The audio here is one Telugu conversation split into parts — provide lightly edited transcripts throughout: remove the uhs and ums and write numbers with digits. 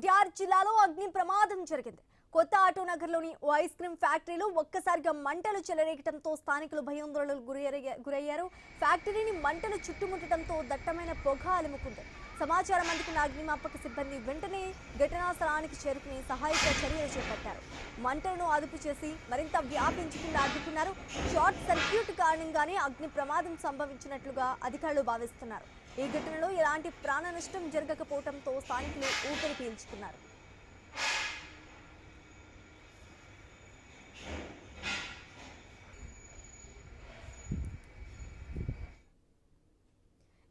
ఎన్టీఆర్ జిల్లాలో అగ్ని ప్రమాదం జరిగింది. కొత్త ఆటో నగర్లోని ఓ ఐస్ క్రీమ్ ఫ్యాక్టరీలో ఒక్కసారిగా మంటలు చెలరేగటంతో స్థానికులు భయాందోళనకు గురయ్యారు. ఫ్యాక్టరీని మంటలు చుట్టుముట్టడంతో దట్టమైన పొగ అలుముకుంది. సమాచారం అందుకున్న అగ్నిమాపక సిబ్బంది వెంటనే ఘటనా స్థలానికి చేరుకుని సహాయక చర్యలు చేపట్టారు. మంటలను అదుపు చేసి మరింత వ్యాపించకుండా అడ్డుకున్నారు. షార్ట్ సర్క్యూట్ కారణంగానే అగ్ని ప్రమాదం సంభవించినట్లుగా అధికారులు భావిస్తున్నారు. ఈ ఘటనలో ఎలాంటి ప్రాణ నష్టం జరగకపోవడంతో స్థానికులు ఊపిరి పీల్చుకున్నారు.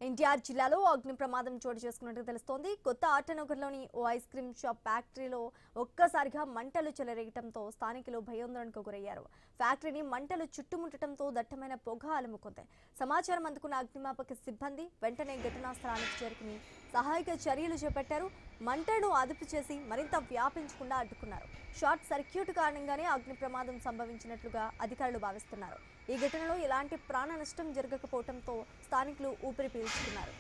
ఎన్టీఆర్ జిల్లాలో అగ్ని ప్రమాదం చోటు చేసుకున్నట్టు తెలుస్తోంది. కొత్త ఆటోనగర్లోని ఓ ఐస్ క్రీమ్ షాప్ ఫ్యాక్టరీలో ఒక్కసారిగా మంటలు చెలరేగటంతో స్థానికులు భయాందోళనకు గురయ్యారు. ఫ్యాక్టరీని మంటలు చుట్టుముట్టడంతో దట్టమైన పొగ అలుముకుంది. సమాచారం అందుకున్న అగ్నిమాపక సిబ్బంది వెంటనే ఘటనా స్థలానికి చేరుకుని సహాయక చర్యలు చేపట్టారు. మంటలను అదుపు చేసి మరింత వ్యాపించకుండా అడ్డుకున్నారు. షార్ట్ సర్క్యూట్ కారణంగానే అగ్ని ప్రమాదం సంభవించినట్లుగా అధికారులు భావిస్తున్నారు. ఈ ఘటనలో ఎలాంటి ప్రాణ నష్టం జరగకపోవడంతో స్థానికులు ఊపిరి పీల్చుకున్నారు.